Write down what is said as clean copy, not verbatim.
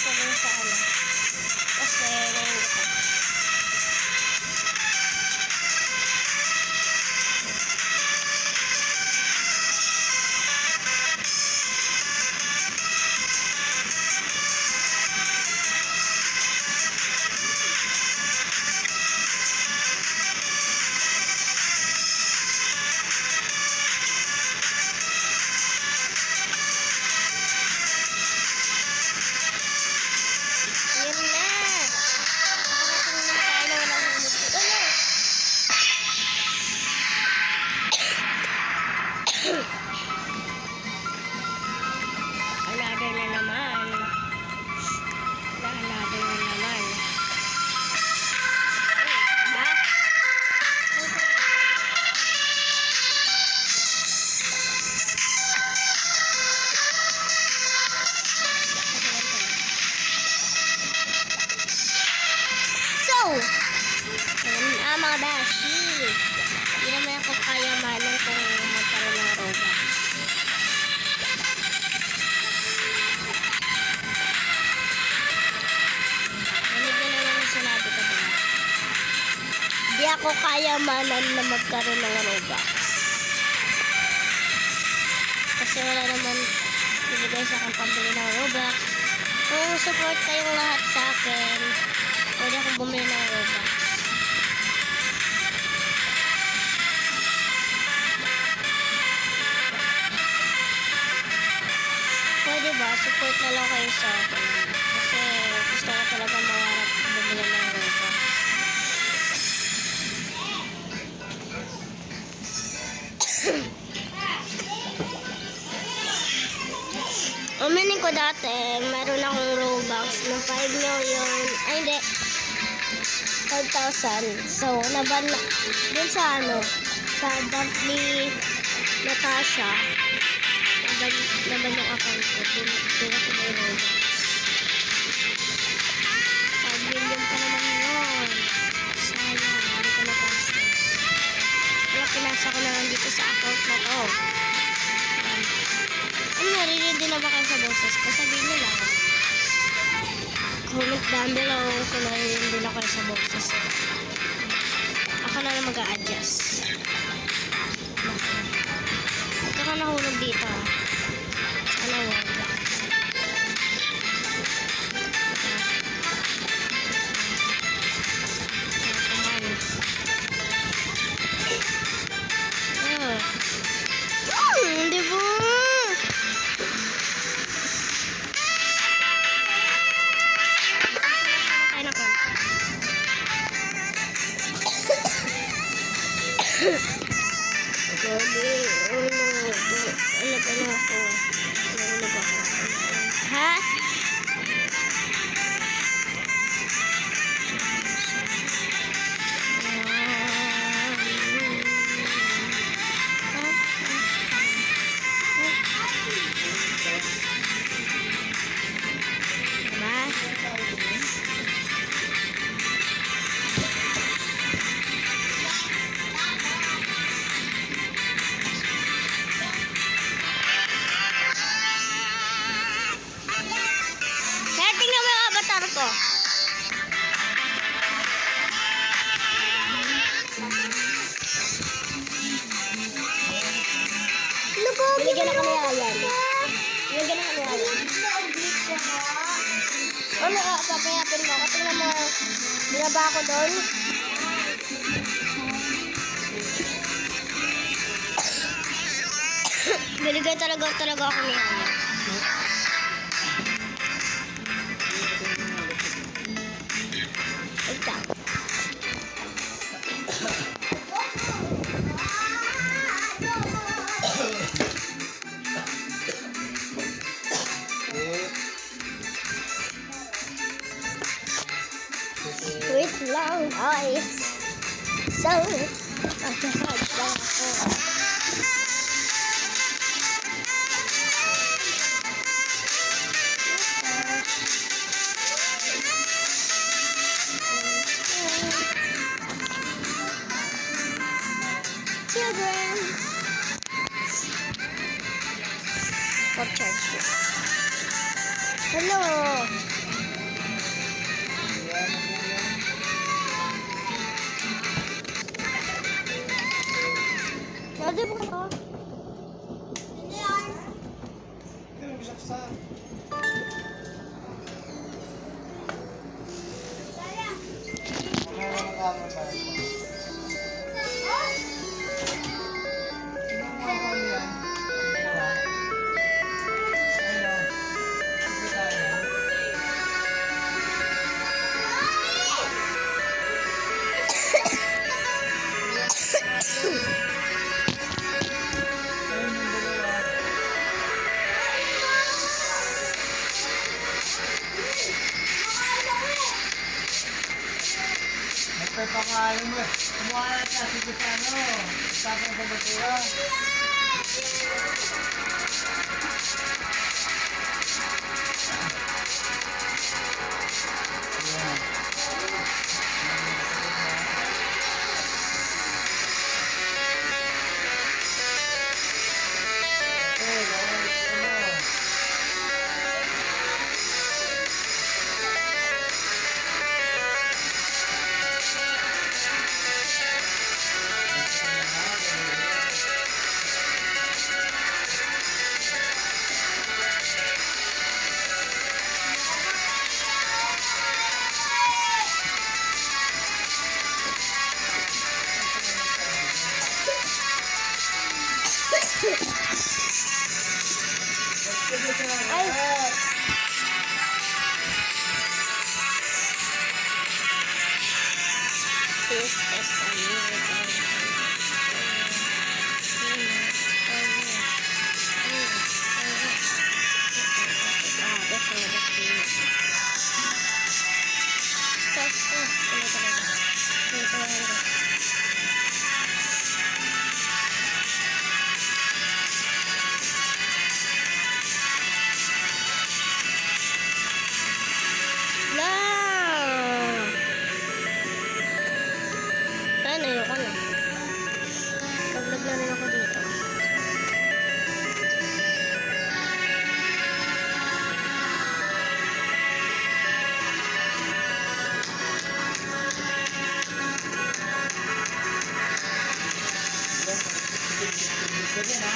ko dun sa ano. Kasi nahingit ako. Another na naman. Another na naman. Ba? So, mga bashi. Hindi naman ako kayamanan kung magkaroon ng Robux. Di ako kayamanan na magkaroon ng Robux. Kasi wala naman ibigay sa akin pambili ng Robux. Kung support kayong lahat sa akin, pwede akong bumili ng Robux. Pwede ba? Support na lang kayo sa akin. Kasi gusto ko talaga mawarap bumili ng Robux. Umiling ko dati, meron akong Robux na 5 million, ay hindi, 5,000. So, naban na, dun sa ano, sa Bentley Natasha, naban yung account ko, dun ako may Robux. 5 million pa naman yun. Sayang, hindi ko natastos. Kaya pinasa ko na lang dito sa account na to. Narinig din na ba kayo sa boses ko? Sabihin nyo lang. Comment down below kung narinig din ako sa boses ko. Ako na lang mag-a-adjust. Huwag ka nahulog dito. Sana wag. Hindi po. Ha? Ko. Binigyan ako ni Ayan. Binigyan ako ni Ayan. Ano ka? Papayapin mo. Katingnan mo. Binaba ako doon. Binigyan talaga ako ni Ayan. With long eyes, so children. For charge. Hello. May pangalan mo. Kumuha na siya. Sige sa ano. Tapang sa basura. Ay! This is a new ayoko na. Naglag na rin ako dito. Sige na.